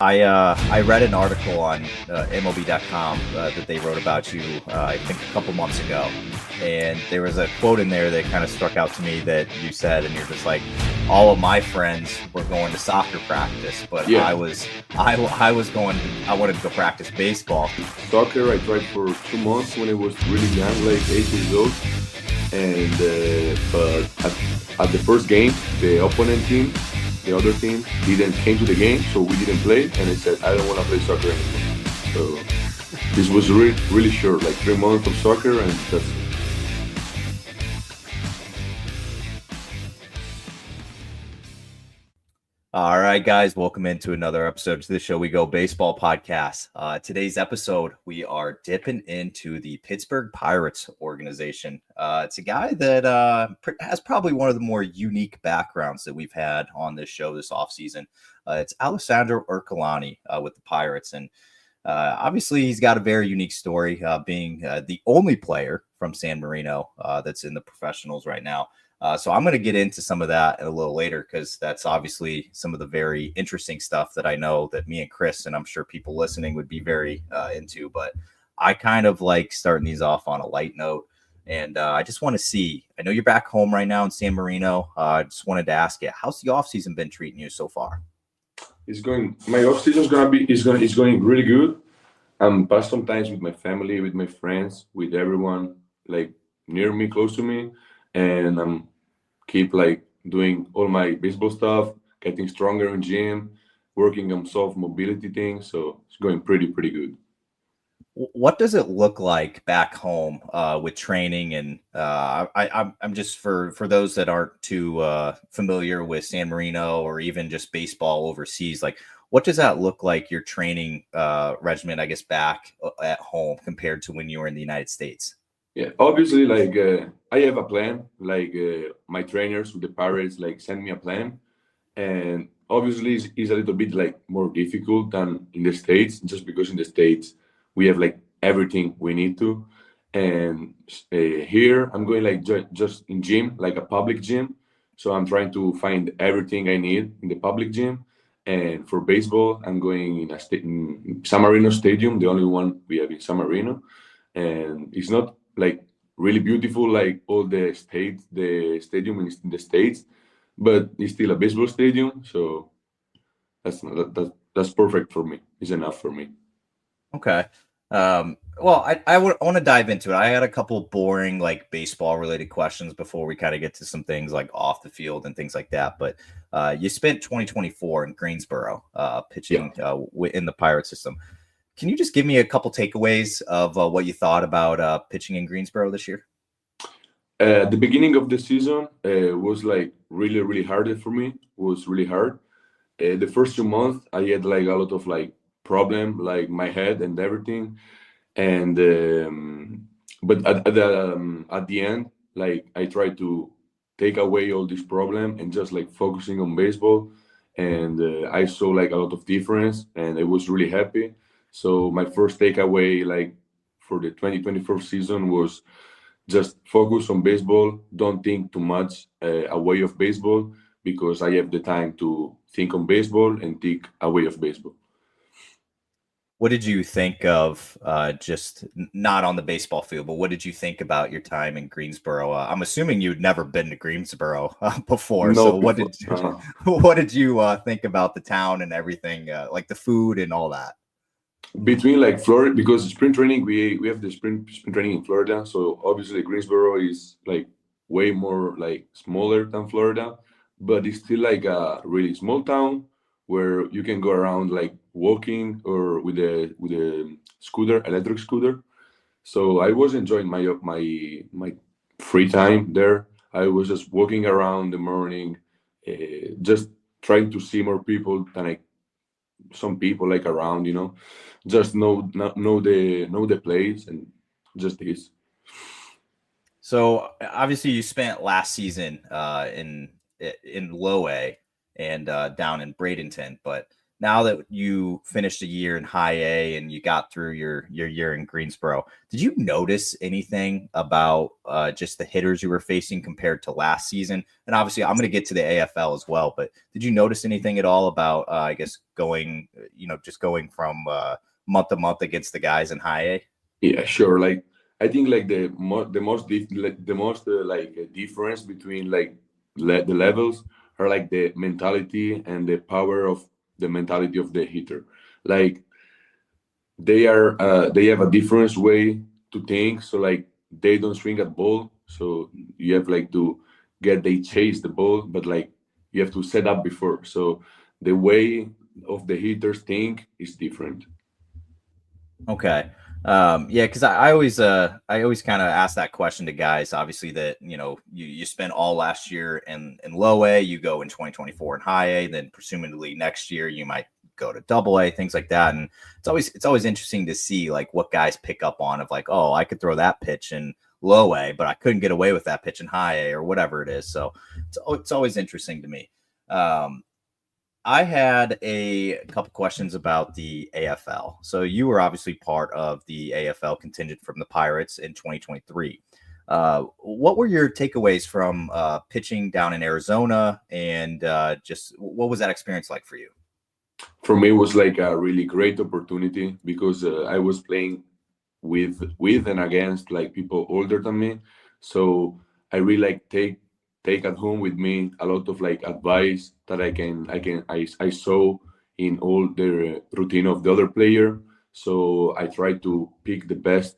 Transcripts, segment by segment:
I read an article on MLB.com that they wrote about you, I think a couple months ago, and there was a quote in there that kind of struck out to me that you said, and you're just like, all of my friends were going to soccer practice, but Yeah, I was going, I wanted to go practice baseball. soccer I tried for 2 months when I was really young, like 8 years old. And but at the first game, the opponent team, the other team, didn't came to the game, so we didn't play. And I said I don't want to play soccer anymore. So this was really short, like 3 months of soccer, and that's All right, guys, welcome into another episode to the Show We Go Baseball podcast. Today's episode, we are dipping into the Pittsburgh Pirates organization. It's a guy that has probably one of the more unique backgrounds that we've had on this show this offseason. It's Alessandro Ercolani with the Pirates. And obviously, he's got a very unique story, being the only player from San Marino that's in the professionals right now. So I'm going to get into some of that a little later because that's obviously some of the very interesting stuff that I know that me and Chris, and I'm sure people listening would be very into. But I kind of like starting these off on a light note. And I just want to see, I know you're back home right now in San Marino. I just wanted to ask you, how's the offseason been treating you so far? it's going. My off season is gonna be is going really good. I'm past sometimes with my family, with my friends, with everyone like near me, close to me, and I'm keep like doing all my baseball stuff, getting stronger in gym, working on soft mobility things. So it's going pretty good. What does it look like back home with training? And I'm just for those that aren't too familiar with San Marino or even just baseball overseas, like what does that look like, your training regimen, I guess, back at home compared to when you were in the United States? Yeah, obviously, like I have a plan. Like my trainers with the Pirates, like send me a plan, and obviously it's a little bit like more difficult than in the States, just because in the States we have like everything we need to, and here I'm going like just in gym, like a public gym. So I'm trying to find everything I need in the public gym. And for baseball, I'm going in in San Marino Stadium, the only one we have in San Marino, and it's not like really beautiful like all the stadium in the states, but it's still a baseball stadium, so that's perfect for me. It's enough for me. Okay. Well, I want to dive into it. I had a couple boring like baseball related questions before we kind of get to some things like off the field and things like that. But you spent 2024 in Greensboro Yeah. pitching in the Pirate system. Can you just give me a couple takeaways of what you thought about pitching in Greensboro this year? The beginning of the season was like really hard for me. Was really hard. The first 2 months I had like a lot of like problem like my head and everything, and but at the end, like I tried to take away all this problem and just like focusing on baseball, and I saw like a lot of difference, and I was really happy. So my first takeaway like for the 2024 season was just focus on baseball, don't think too much away of baseball, because I have the time to think on baseball and think away of baseball. What did you think of just not on the baseball field, but what did you think about your time in Greensboro? I'm assuming you'd never been to Greensboro before. No, So before. what did you think about the town and everything, like the food and all that? Between like Florida, because spring training we have the spring training in Florida, so obviously Greensboro is like way more like smaller than Florida, but it's still like a really small town where you can go around like walking or with a scooter, electric scooter. So I was enjoying my free time there. I was just walking around in the morning, just trying to see more people than some people like around, just know the place and just this. So obviously you spent last season in Low A and down in Bradenton, but now that you finished a year in high A and you got through your year in Greensboro, did you notice anything about just the hitters you were facing compared to last season? And obviously, I'm going to get to the AFL as well, but did you notice anything at all about, I guess, just going from month to month against the guys in high A? Yeah, sure. Like I think like the most difference between like the levels are like the mentality and the power of the mentality of the hitter. Like they have a different way to think. So like they don't swing at ball. So you have like to they chase the ball, but like you have to set up before. So the way of the hitters think is different. Okay. Yeah, because I always kind of ask that question to guys. Obviously, that you spent all last year in low A, you go in 2024 in high A, then presumably next year you might go to double A, things like that. And it's always interesting to see like what guys pick up on of like, oh, I could throw that pitch in low A, but I couldn't get away with that pitch in high A or whatever it is. So it's always interesting to me. I had a couple questions about the AFL. So you were obviously part of the AFL contingent from the Pirates in 2023. What were your takeaways from pitching down in Arizona, and just what was that experience like for you? For me, it was like a really great opportunity because I was playing with and against like people older than me. So I really like take at home with me a lot of like advice that I saw in all the routine of the other player. So I try to pick the best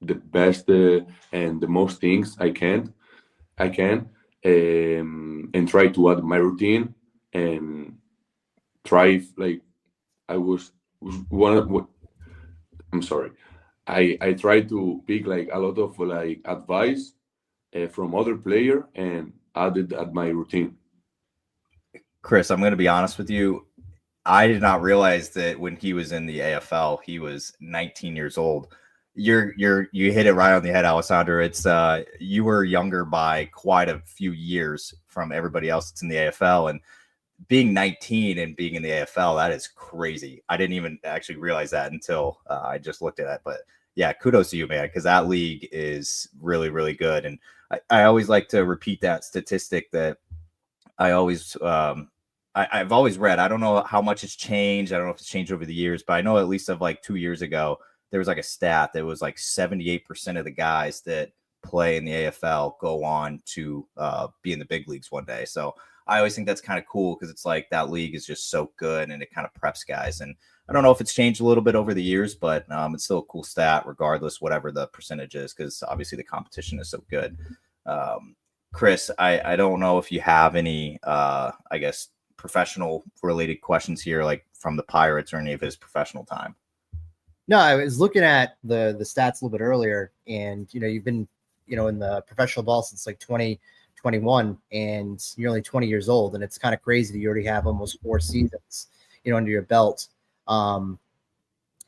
and the most things I can and try to add my routine and try like I was one of what I'm sorry. I try to pick like a lot of like advice from other player and added at my routine. Chris, I'm going to be honest with you. I did not realize that when he was in the AFL, he was 19 years old. You hit it right on the head, Alessandro. It's you were younger by quite a few years from everybody else that's in the AFL, and being 19 and being in the AFL, that is crazy. I didn't even actually realize that until I just looked at it. But yeah, kudos to you, man, because that league is really, really good. And I always like to repeat that statistic that I always I've always read. I don't know how much it's changed. I don't know if it's changed over the years, but I know at least of like 2 years ago, there was like a stat that was like 78% of the guys that play in the AFL go on to be in the big leagues one day. So I always think that's kind of cool because it's like that league is just so good and it kind of preps guys. And I don't know if it's changed a little bit over the years, but it's still a cool stat regardless, whatever the percentage is, because obviously the competition is so good. Chris, I don't know if you have any, I guess, professional related questions here, like from the Pirates or any of his professional time. No, I was looking at the stats a little bit earlier, and you've been in the professional ball since like 2021, and you're only 20 years old, and it's kind of crazy that you already have almost 4 seasons under your belt.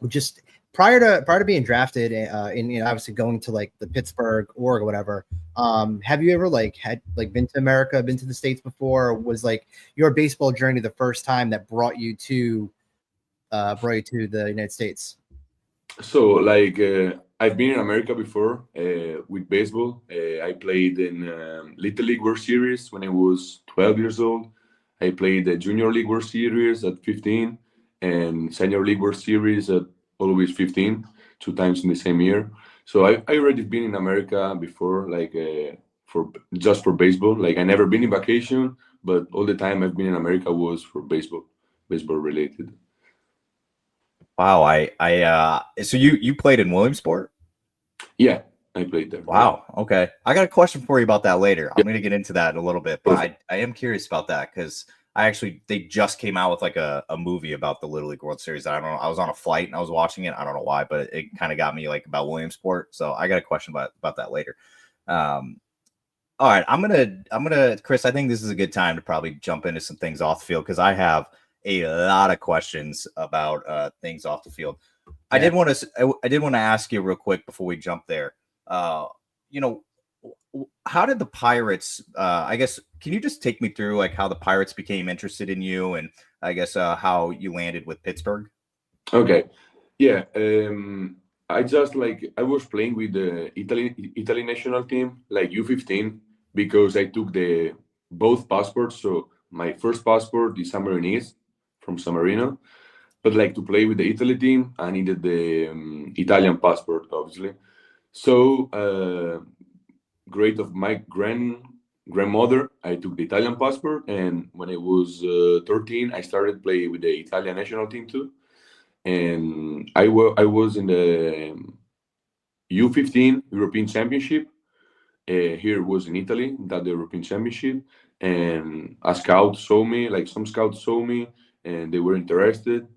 Just prior to being drafted, and obviously going to like the Pittsburgh org or whatever. Have you ever been to America, been to the States before? Or was like your baseball journey the first time that brought you to the United States? So like I've been in America before with baseball. I played in Little League World Series when I was 12 years old. I played the Junior League World Series at 15 and Senior League World Series at always 15, 2 times in the same year. So I already been in America before, like for baseball. Like I never been in vacation, but all the time I've been in America was for baseball related. Wow, so you played in Williamsport? Yeah, I played there. Wow. Okay. I got a question for you about that later. I'm going to get into that in a little bit, but I am curious about that because they just came out with like a movie about the Little League World Series. I don't know. I was on a flight and I was watching it. I don't know why, but it kind of got me like about Williamsport. So I got a question about that later. All right. I'm gonna, Chris, I think this is a good time to probably jump into some things off the field because I have a lot of questions about things off the field. Yeah. I did want to ask you real quick before we jump there. How did the Pirates, I guess, can you just take me through like how the Pirates became interested in you? And I guess, how you landed with Pittsburgh? Okay. Yeah. I just I was playing with the Italy national team, like U15, because I took the both passports. So my first passport is San Marinese from San Marino, but to play with the Italy team, I needed the Italian passport, obviously. So great of my grandmother, I took the Italian passport, and when I was 13, I started playing with the Italian national team too. And I was in the U15 European Championship. Here was in Italy, that the European Championship, and a scout saw me, some scouts saw me, and they were interested,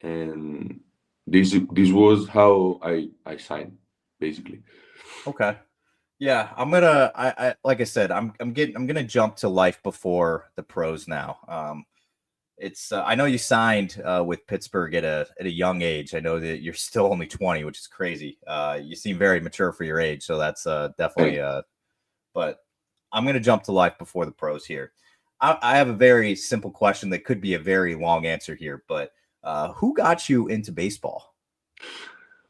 and this was how I signed, basically. Okay. Yeah, I like I said, I'm gonna jump to life before the pros now. It's I know you signed with Pittsburgh at a young age. I know that you're still only 20, which is crazy. You seem very mature for your age, so that's definitely but I'm gonna jump to life before the pros here. I have a very simple question that could be a very long answer here, but who got you into baseball?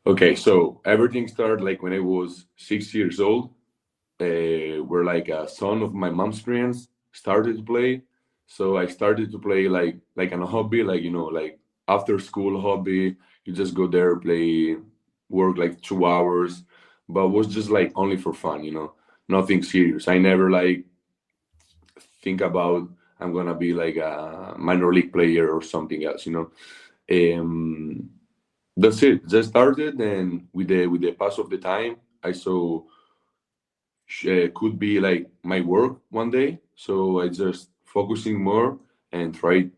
Okay, so everything started when I was 6 years old. Where a son of my mom's friends started to play. So I started to play like an hobby, after school hobby. You just go there, play, work 2 hours, but it was just only for fun, nothing serious. I never think about I'm gonna be a minor league player or something else, That's it. Just started, and with the pass of the time, I saw could be my work one day. So I just focusing more and tried.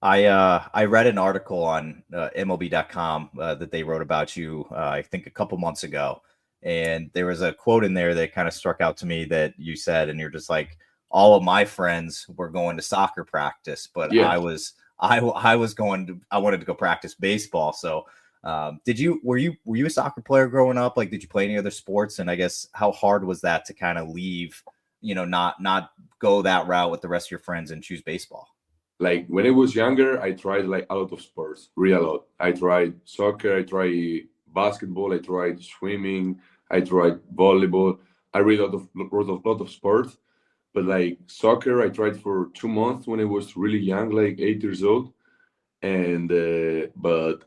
I read an article on MLB.com that they wrote about you, I think a couple months ago. And there was a quote in there that kind of struck out to me that you said, and you're just like, all of my friends were going to soccer practice, but Yeah. I wanted to go practice baseball. So were you a soccer player growing up? Did you play any other sports? And I guess how hard was that to kind of leave, not go that route with the rest of your friends and choose baseball? When I was younger, I tried a lot of sports, really a lot. I tried soccer, I tried basketball, I tried swimming, I tried volleyball. I read a lot of sports, but soccer, I tried for 2 months when I was really young, 8 years old. And but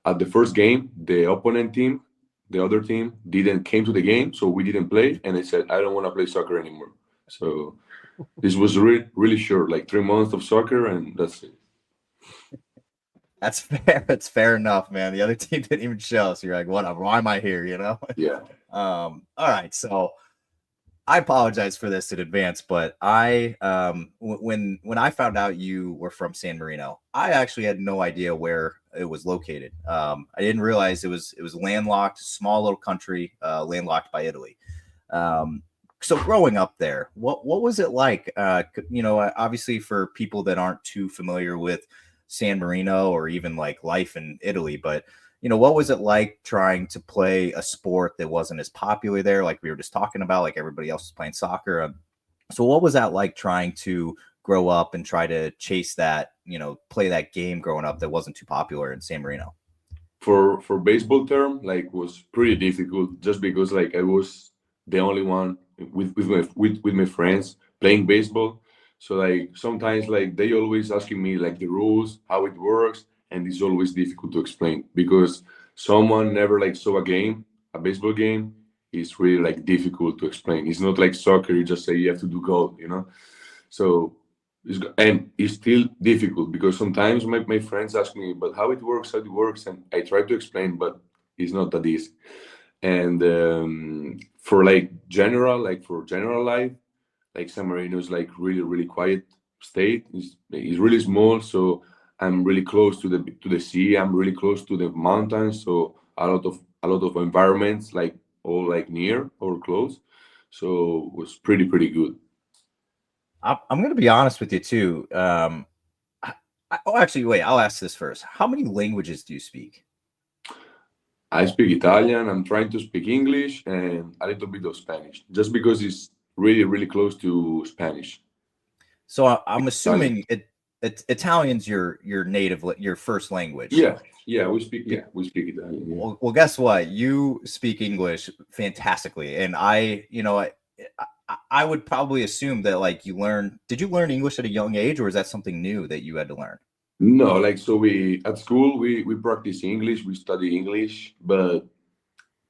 at the first game, the opponent team, the other team, didn't came to the game, so we didn't play. And I said, I don't want to play soccer anymore. So this was really short, 3 months of soccer, and that's it. That's fair. That's fair enough, man. The other team didn't even show, so you're like, whatever. Why am I here? Yeah. All right. So I apologize for this in advance, but when I found out you were from San Marino, I actually had no idea where it was located. I didn't realize it was landlocked, small little country, landlocked by Italy. So growing up there, what was it like? Obviously for people that aren't too familiar with San Marino or even life in Italy, but what was it like trying to play a sport that wasn't as popular there? Like we were just talking about, everybody else was playing soccer. So what was that like trying to grow up and try to chase that, play that game growing up that wasn't too popular in San Marino? For baseball term, was pretty difficult just because I was the only one with my friends playing baseball. So sometimes they always asking me the rules, how it works, and it's always difficult to explain because someone never saw a baseball game. It's really difficult to explain. It's not like soccer. You just say you have to do goal, So it's still difficult because sometimes my friends ask me, but how it works, and I try to explain, but it's not that easy. And for general life, San Marino is really quiet state. It's really small, so I'm really close to the sea. I'm really close to the mountains, so a lot of environments all near or close. So it was pretty good. I'm going to be honest with you too. Actually, wait. I'll ask this first. How many languages do you speak? I speak Italian. I'm trying to speak English and a little bit of Spanish, just because it's really close to Spanish. So I'm assuming Italian's your your first language. Yeah, we speak Italian. Yeah. Well, guess what? You speak English fantastically, and I would probably assume that like did you learn English at a young age, or is that something new that you had to learn? No, like so we at school we practice English, we study English, but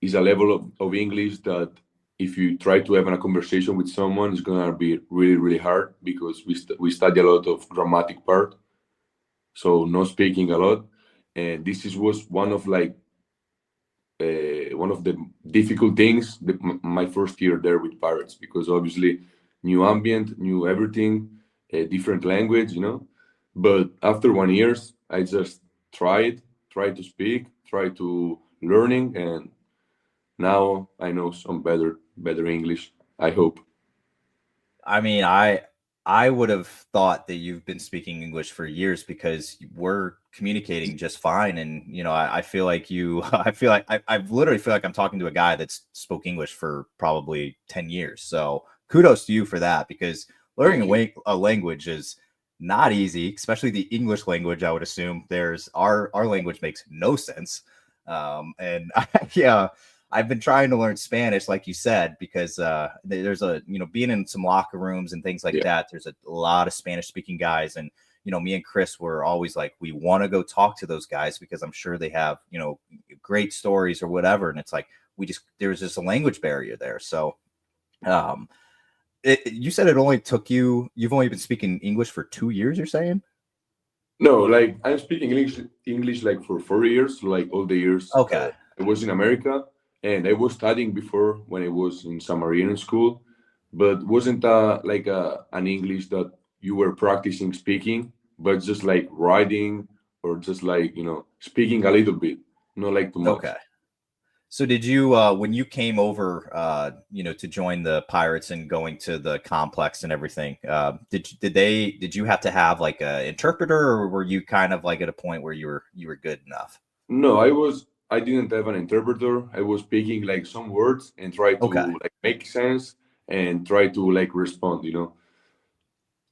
it's a level of English that if you try to have a conversation with someone, it's gonna be really really hard because we study a lot of grammatic part, so not speaking a lot, and was one of the difficult things my first year there with Pirates, because obviously new ambient, new everything, a different language, but after 1 year I just try to speak, try to learning, and now I know some better English, I hope. I mean, I would have thought that you've been speaking English for years because we're communicating just fine. And, I feel like I literally feel like I'm talking to a guy that's spoke English for probably 10 years. So kudos to you for that, because learning a language is not easy, especially the English language. I would assume our language makes no sense. And yeah, I've been trying to learn Spanish, like you said, because there's being in some locker rooms and things like that, there's a lot of Spanish speaking guys. And, me and Chris were always like, we want to go talk to those guys because I'm sure they have, great stories or whatever. And it's like, there's just a language barrier there. So you said it only took you've only been speaking English for 2 years, you're saying? No, like I'm speaking English like for 4 years, like all the years. Okay. I was in America. And I was studying before when I was in San Marino school, but wasn't an English that you were practicing speaking, but just like writing or just like, speaking a little bit, not like too much. Okay. So did you, when you came over, to join the Pirates and going to the complex and everything, did you have to have like an interpreter, or were you kind of like at a point where you were good enough? No, I didn't have an interpreter. I was speaking like some words and try to like make sense and try to like respond,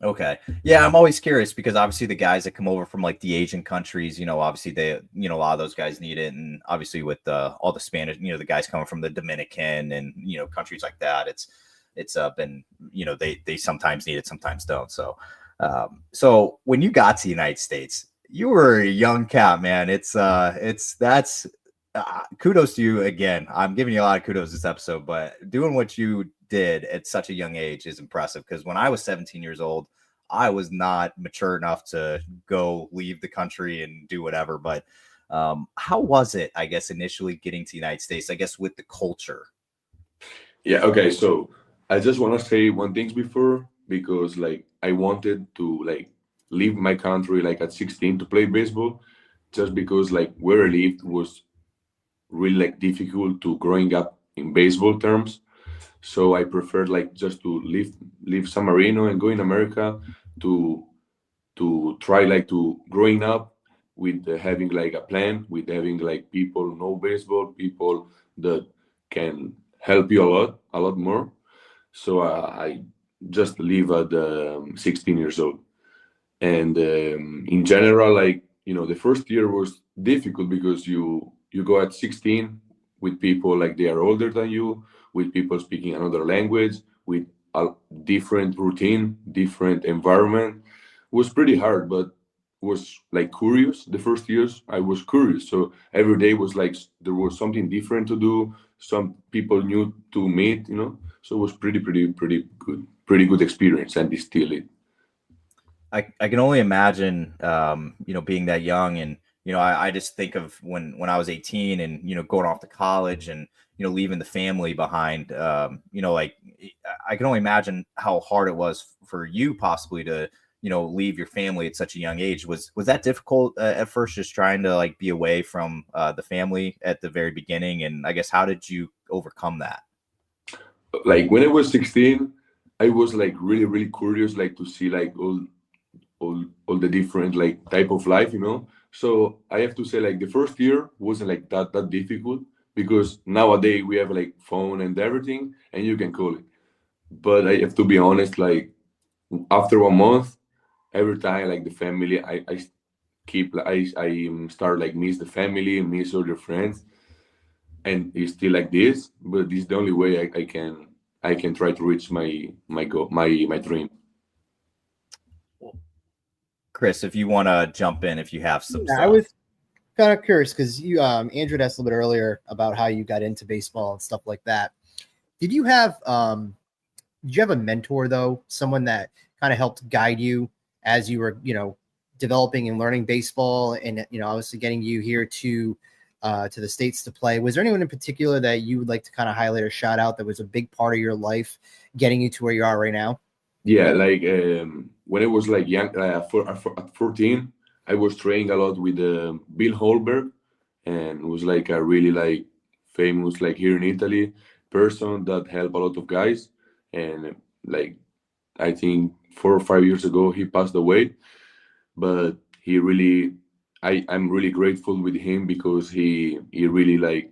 Okay. Yeah, I'm always curious because obviously the guys that come over from like the Asian countries, obviously they, a lot of those guys need it. And obviously with all the Spanish, the guys coming from the Dominican and, countries like that, it's been, they sometimes need it, sometimes don't. So, so when you got to the United States, you were a young cat, man. That's kudos to you again. I'm giving you a lot of kudos this episode, but doing what you did at such a young age is impressive, because when I was 17 years old, I was not mature enough to go leave the country and do whatever. But how was it, I guess, initially getting to the United States, I guess, with the culture? Yeah, okay. So I just want to say one thing before, because like I wanted to like leave my country like at 16 to play baseball, just because like where I lived was really like difficult to growing up in baseball terms. So I preferred like just to leave San Marino and go in America to try like to growing up with having like a plan, with having like people know baseball, people that can help you a lot more. So I just leave at 16 years old. And in general, like, the first year was difficult because you go at 16 with people like they are older than you, with people speaking another language, with a different routine, different environment. It was pretty hard, but was like curious. The first years I was curious. So every day was like there was something different to do, some people new to meet, So it was pretty good experience, and it's still it. I can only imagine, being that young, and, I just think of when I was 18 and, going off to college and, leaving the family behind, like I can only imagine how hard it was for you possibly to, leave your family at such a young age. Was that difficult at first, just trying to like be away from the family at the very beginning? And I guess, how did you overcome that? Like when I was 16, I was like really, really curious, like to see like all the different like type of life, So I have to say like the first year wasn't like that difficult, because nowadays we have like phone and everything and you can call it. But I have to be honest, like after 1 month, every time like the family, I start like miss the family, miss all your friends, and it's still like this. But this is the only way I can try to reach my goal, my dream. Chris, if you want to jump in, if you have some Yeah, I stuff. was kind of curious because you, Andrew asked a little bit earlier about how you got into baseball and stuff like that. Did you have a mentor though, someone that kind of helped guide you as you were, developing and learning baseball, and obviously getting you here to the States to play? Was there anyone in particular that you would like to kind of highlight or shout out that was a big part of your life, getting you to where you are right now? Yeah, like when I was like young, at 14, I was training a lot with Bill Holberg, and was like a really like famous like here in Italy person that helped a lot of guys. And like I think 4 or 5 years ago he passed away, but he really, I'm really grateful with him because he really like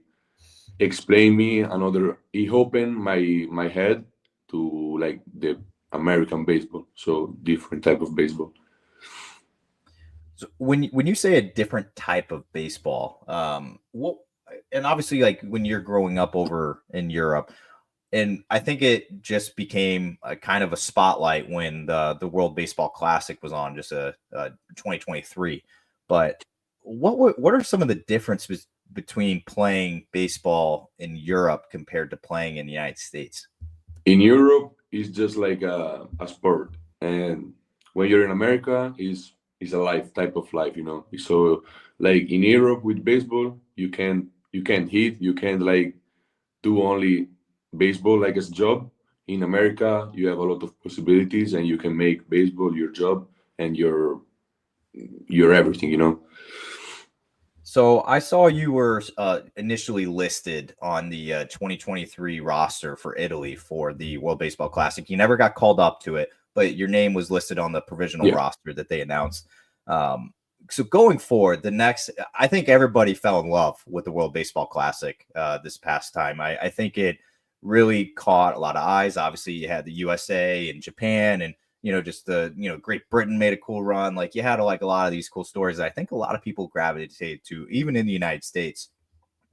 explained me another, he opened my head to like the American baseball, so different type of baseball. So when you say a different type of baseball, what, and obviously like when you're growing up over in Europe, and I think it just became a kind of a spotlight when the World Baseball Classic was on, just a 2023. But what are some of the differences between playing baseball in Europe compared to playing in the United States? In Europe it's just like a sport, and when you're in America is a life type of life, you know. So like in Europe with baseball you can't hit, you can't like do only baseball like as a job. In America you have a lot of possibilities and you can make baseball your job and your everything, you know. So I saw you were initially listed on the 2023 roster for Italy for the World Baseball Classic. You never got called up to it, but your name was listed on the provisional Yeah. roster that they announced. So going forward, I think everybody fell in love with the World Baseball Classic this past time. I think it really caught a lot of eyes. Obviously, you had the USA and Japan, and just Great Britain made a cool run. Like you had like a lot of these cool stories that I think a lot of people gravitated to, even in the United States.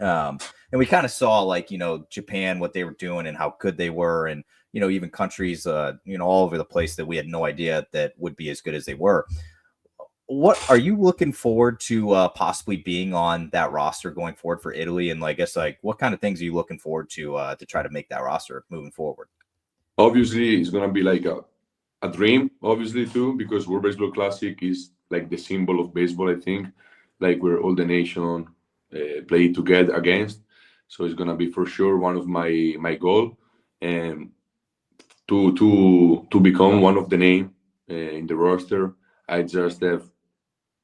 And we kind of saw like, Japan, what they were doing and how good they were. And, even countries, all over the place that we had no idea that would be as good as they were. What are you looking forward to possibly being on that roster going forward for Italy? And I guess like what kind of things are you looking forward to try to make that roster moving forward? Obviously it's gonna be like a dream, obviously too, because World Baseball Classic is like the symbol of baseball, I think, like where all the nation play together against. So it's gonna be for sure one of my goal, and to become one of the name in the roster. I just have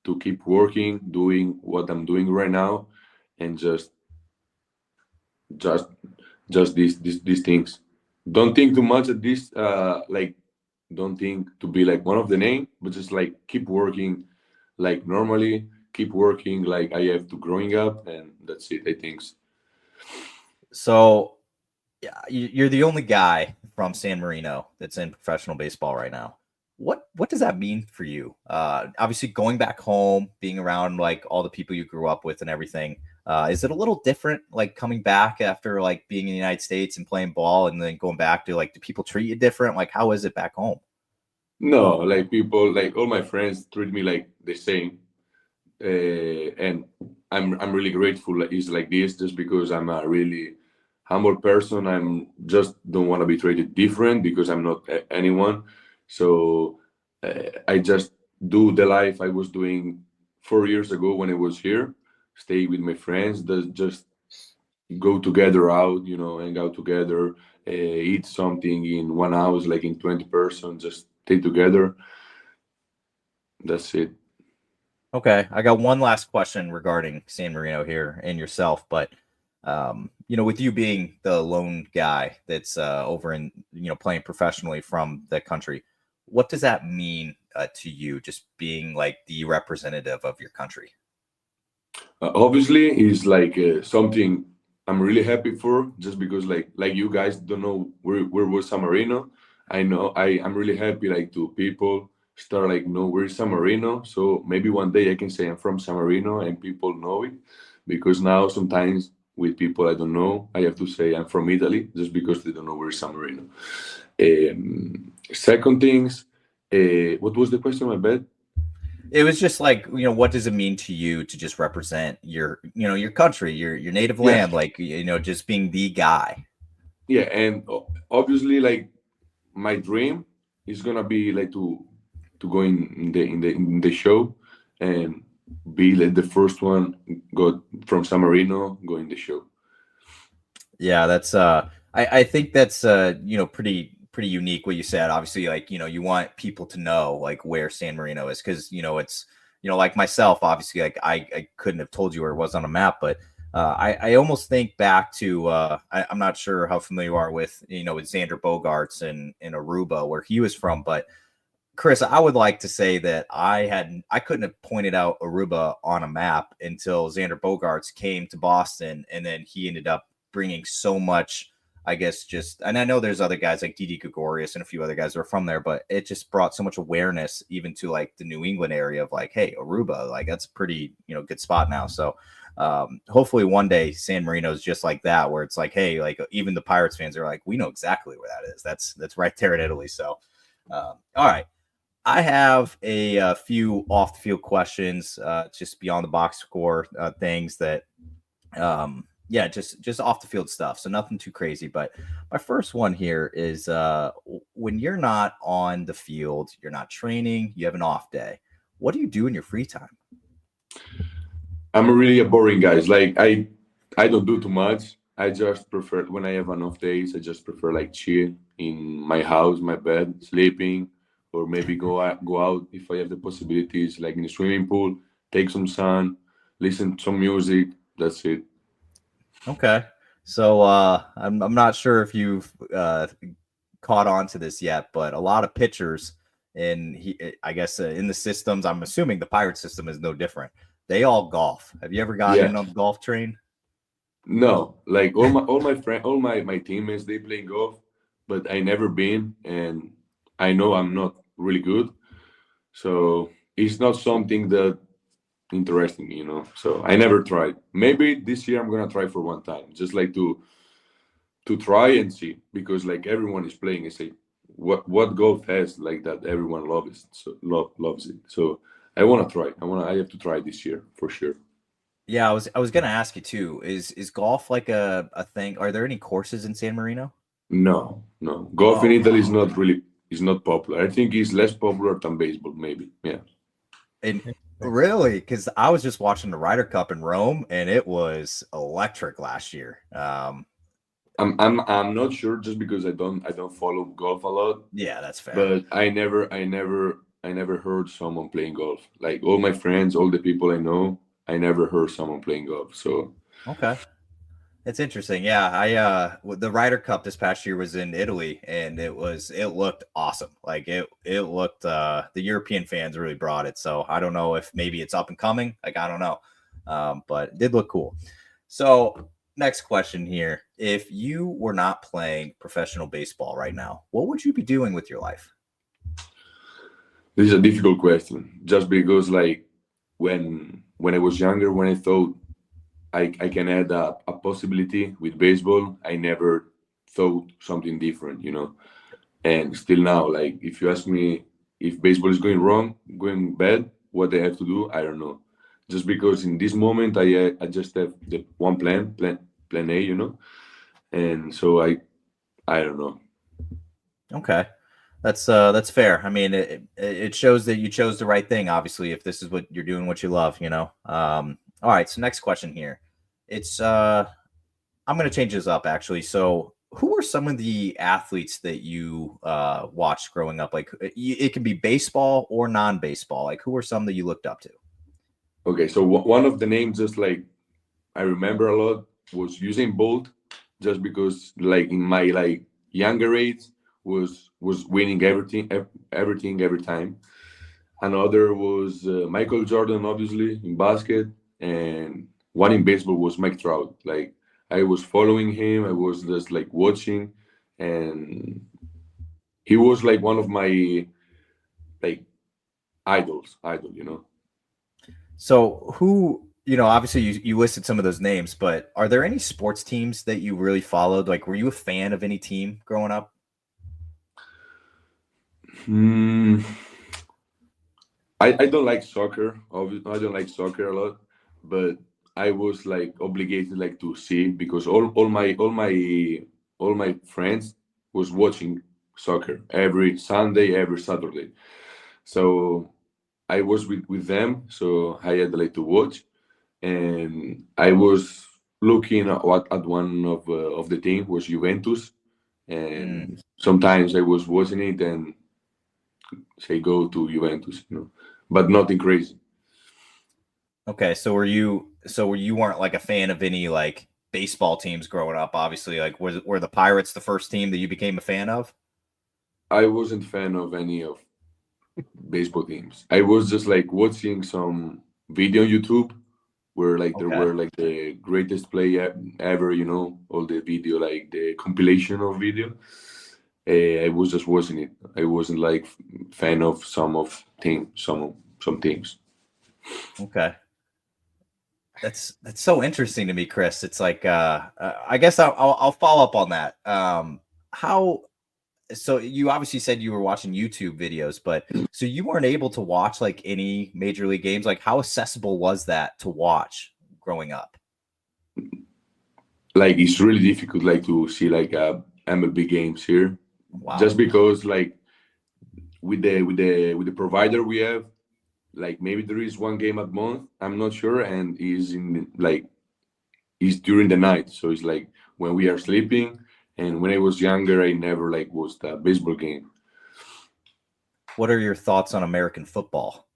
to keep working, doing what I'm doing right now, and just these things. Don't think too much at this. Like, don't think to be like one of the name, but just like keep working, like normally, keep working like I have to growing up, and that's it. I think. So yeah, you're the only guy from San Marino that's in professional baseball right now. What does that mean for you? Obviously, going back home, being around like all the people you grew up with and everything. Is it a little different, like coming back after like being in the United States and playing ball, and then going back to like, do people treat you different? Like, how is it back home? No, like people, like all my friends treat me like the same, and I'm really grateful that it's like this, just because I'm a really humble person. I'm just don't want to be treated different because I'm not anyone. So I just do the life I was doing 4 years ago when I was here. Stay with my friends. Just go together out, you know, hang out together, eat something in one house, like in 20 person. Just stay together. That's it. Okay, I got one last question regarding San Marino here and yourself, but with you being the lone guy that's over in playing professionally from the country, what does that mean to you, just being like the representative of your country? Obviously, it's like something I'm really happy for, just because like you guys don't know where was San Marino. I know I'm really happy like to people start like know where's San Marino. So maybe one day I can say I'm from San Marino and people know it, because now sometimes with people I don't know, I have to say I'm from Italy just because they don't know where's San Marino. Second things, what was the question? My bad. It was just like, what does it mean to you to just represent your country, your native land, like, just being the guy. Yeah, and obviously, like, my dream is gonna be like to go in the show and be like the first one go from San Marino go in the show. Yeah, that's I think that's pretty unique what you said. Obviously, like, you want people to know like where San Marino is, because it's like myself, obviously, like I couldn't have told you where it was on a map, but I almost think back to I'm not sure how familiar you are with with Xander Bogaerts in Aruba, where he was from, but Chris, I would like to say that I couldn't have pointed out Aruba on a map until Xander Bogaerts came to Boston, and then he ended up bringing so much, I guess, and I know there's other guys like Didi Gregorius and a few other guys that are from there, but it just brought so much awareness even to like the New England area of like, hey, Aruba, like that's a pretty, good spot now. So hopefully one day San Marino is just like that, where it's like, hey, like even the Pirates fans are like, we know exactly where that is. That's right there in Italy. So, all right. I have a few off the field questions, just beyond the box score things that, just off the field stuff. So nothing too crazy. But my first one here is when you're not on the field, you're not training, you have an off day. What do you do in your free time? I'm really a boring guy. Like I don't do too much. I just prefer when I have an off days. I just prefer like chill in my house, my bed, sleeping. Or maybe go out if I have the possibilities, like in the swimming pool, take some sun, listen to some music. That's it. Okay. So I'm not sure if you've caught on to this yet, but a lot of pitchers in the systems, I'm assuming the Pirate system is no different. They all golf. Have you ever gotten in on the golf train? No, like all my friends, all my teammates, they play golf, but I never been, and I know I'm not really good, so it's not something that interesting me, so I never tried. Maybe this year I'm gonna try for one time, just like to try and see, because like everyone is playing and say what golf has like that everyone loves it, so loves it. So I want to try. I have to try this year for sure. Yeah, I was gonna ask you too, is golf like a thing? Are there any courses in San Marino? No, golf in Italy is not popular. I think it's less popular than baseball, maybe. Yeah. And really, because I was just watching the Ryder Cup in Rome, and it was electric last year. I'm not sure, just because I don't follow golf a lot. Yeah, that's fair. But I never heard someone playing golf. Like all my friends, all the people I know, I never heard someone playing golf. So okay. It's interesting. Yeah, the Ryder Cup this past year was in Italy, and it looked awesome. Like it looked the European fans really brought it. So I don't know if maybe it's up and coming. Like I don't know, but it did look cool. So next question here: if you were not playing professional baseball right now, what would you be doing with your life? This is a difficult question, just because like when I was younger, when I thought I can add a possibility with baseball, I never thought something different, And still now, like if you ask me if baseball is going wrong, going bad, what I have to do, I don't know. Just because in this moment I just have the one plan A, and so I don't know. Okay. That's fair. I mean, it shows that you chose the right thing, obviously, if this is what you're doing, what you love, All right, so next question here. It's I'm going to change this up, actually. So who are some of the athletes that you watched growing up? Like it can be baseball or non-baseball. Like who are some that you looked up to? Okay, so one of the names, just like I remember a lot, was Usain Bolt, just because like in my like younger age was winning everything every time. Another was Michael Jordan, obviously in basket, and one in baseball was Mike Trout. Like I was following him, I was just like watching, and he was like one of my like idol. So who, obviously you listed some of those names, but are there any sports teams that you really followed? Like, were you a fan of any team growing up? I don't like soccer. Obviously, I don't like soccer a lot, but I was like obligated like to see because all my friends was watching soccer every Sunday, every Saturday. So I was with them, so I had like to watch, and I was looking at one of the team was Juventus, and sometimes I was watching it and say go to Juventus, but nothing crazy. Okay, so you weren't like a fan of any like baseball teams growing up? Obviously, like were the Pirates the first team that you became a fan of? I wasn't fan of any of baseball teams. I was just like watching some video on YouTube where like there Okay. were like the greatest play ever, all the video, like the compilation of video. I was just watching it. I wasn't like fan of some teams. Okay. That's so interesting to me, Chris. It's like I guess I'll follow up on that. How so you obviously said you were watching YouTube videos, but so you weren't able to watch like any major league games. Like, how accessible was that to watch growing up? Like it's really difficult like to see like MLB games here, Wow. just because like with the provider we have, like maybe there is one game a month. I'm not sure, and is during the night, so it's like when we are sleeping. And when I was younger, I never like watched a baseball game. What are your thoughts on American football?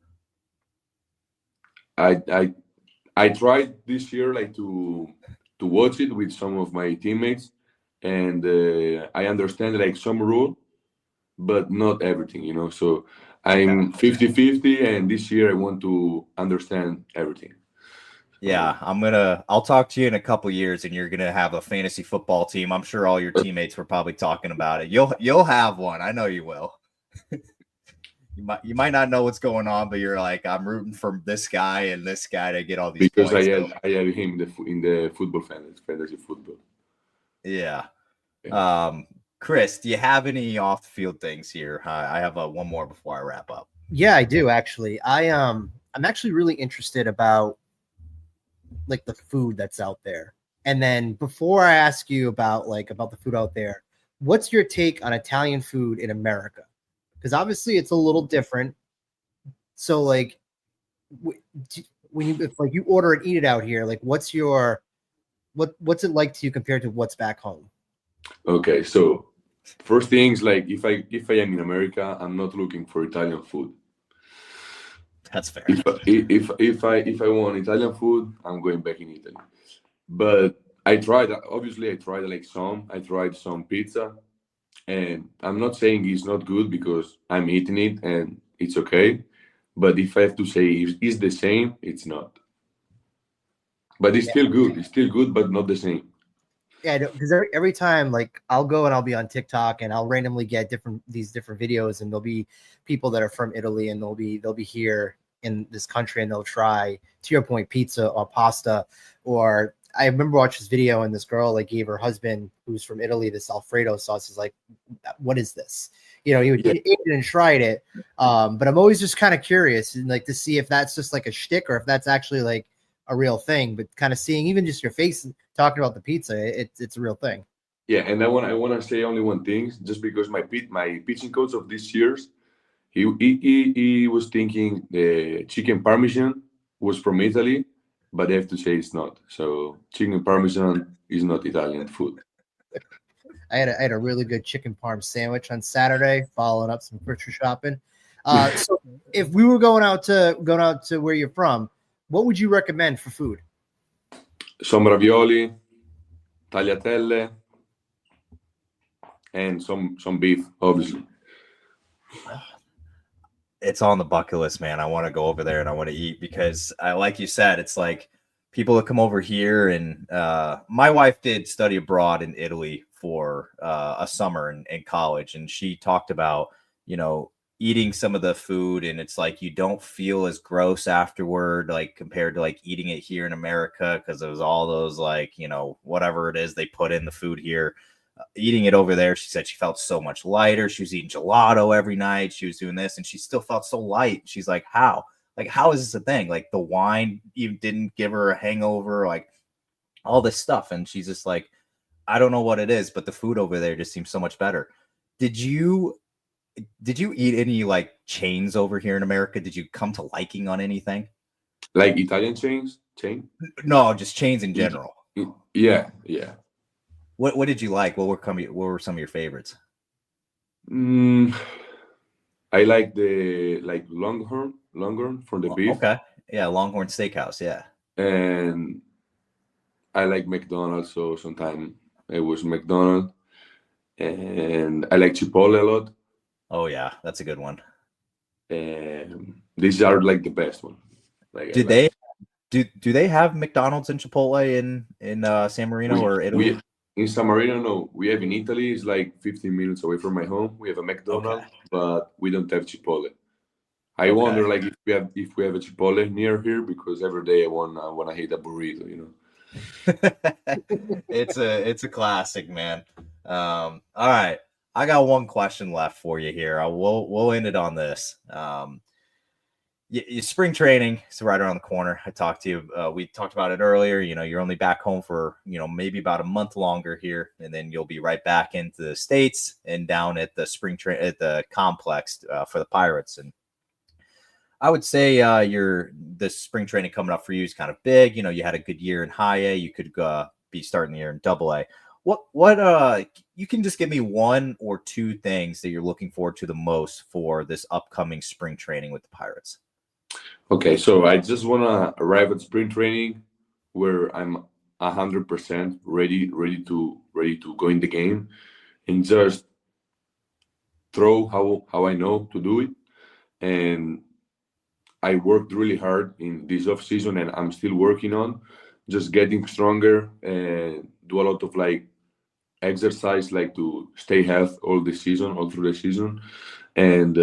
I tried this year like to watch it with some of my teammates, and I understand like some rule, but not everything. So I'm 50-50, and this year I want to understand everything. Yeah, I'll talk to you in a couple years and you're gonna have a fantasy football team. I'm sure all your teammates were probably talking about it. You'll have one. I know you will. You might not know what's going on, but you're like, I'm rooting for this guy and this guy to get all these because points. I have him in the football fantasy football. Yeah. Chris, do you have any off the field things here? I have one more before I wrap up. Yeah, I do actually. I'm actually really interested about like the food that's out there. And then before I ask you about the food out there, what's your take on Italian food in America? Because obviously it's a little different. So like when you order and eat it out here, like what's it like to you compared to what's back home? Okay, so first things, like if I am in America, I'm not looking for Italian food. That's fair. If I want Italian food, I'm going back in Italy. But I tried like I tried some pizza, and I'm not saying it's not good because I'm eating it and it's okay. But if I have to say it's the same, it's not. But it's still good. It's still good, but not the same. Yeah, because every time like I'll go and I'll be on TikTok and I'll randomly get these different videos, and there'll be people that are from Italy and they'll be here in this country and they'll try, to your point, pizza or pasta. Or I remember watching this video and this girl like gave her husband who's from Italy this Alfredo sauce. He's like, what is this? He ate it and tried it. But I'm always just kind of curious and like to see if that's just like a shtick or if that's actually like a real thing. But kind of seeing even just your face talking about the pizza, it's a real thing. Yeah, and I want to say only one thing, just because my pitching coach of this year's, he was thinking the chicken parmesan was from Italy, but I have to say it's not. So chicken parmesan is not Italian food. I had a really good chicken parm sandwich on Saturday, following up some grocery shopping. So if we were going out to where you're from, what would you recommend for food? Some ravioli, tagliatelle, and some beef, obviously. It's on the bucket list, man. I want to go over there and I want to eat because like you said, it's like people that come over here, and my wife did study abroad in Italy for a summer in college, and she talked about, eating some of the food, and it's like you don't feel as gross afterward, like compared to like eating it here in America, because it was all those like, you know, whatever it is they put in the food here. Eating it over there, she said she felt so much lighter. She was eating gelato every night. She was doing this, and she still felt so light. She's like, how? Like, how is this a thing? Like, the wine even didn't give her a hangover, like all this stuff. And she's just like, I don't know what it is, but the food over there just seems so much better. Did you eat any like chains over here in America? Did you come to liking on anything? Like Italian chain? No, just chains in general. Yeah. What did you like? What were some of your favorites? I like the Longhorn from the beef. Okay. Yeah, Longhorn Steakhouse, yeah. And I like McDonald's, so sometimes it was McDonald's. And I like Chipotle a lot. Oh yeah, that's a good one. And these are like the best one. Like, do they have McDonald's and Chipotle in San Marino or Italy? In San Marino, no. We have in Italy. It's like 15 minutes away from my home. We have a McDonald's, but we don't have Chipotle. I wonder, like, if we have a Chipotle near here, because every day I want to eat a burrito, you know. It's a classic, man. All right, I got one question left for you here. We'll end it on this. Spring training is right around the corner. I talked to you. We talked about it earlier. You know, you're only back home for, you know, maybe about a month longer here, and then you'll be right back into the States and down at the at the complex for the Pirates. And I would say the spring training coming up for you is kind of big. You know, you had a good year in High A. You could be starting the year in Double A. What you can just give me one or two things that you're looking forward to the most for this upcoming spring training with the Pirates? Okay, so I just want to arrive at spring training where I'm 100% ready to go in the game and just throw how I know to do it. And I worked really hard in this off season, and I'm still working on just getting stronger and do a lot of like exercise, like to stay healthy all through the season, and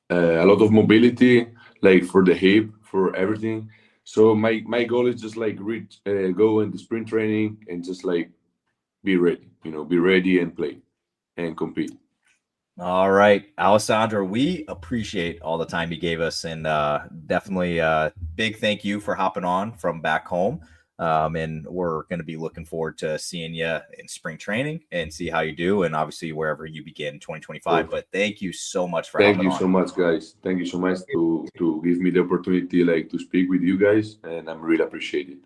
a lot of mobility, like for the hip, for everything. So my goal is just like go into sprint training and just like be ready and play and compete. All right, Alessandro, we appreciate all the time you gave us, and definitely big thank you for hopping on from back home. And we're going to be looking forward to seeing you in spring training and see how you do, and obviously wherever you begin in 2025. Cool. But thank you so much for hopping on. Thank you so much, guys. Thank you so much to give me the opportunity like to speak with you guys, and I'm really appreciate it.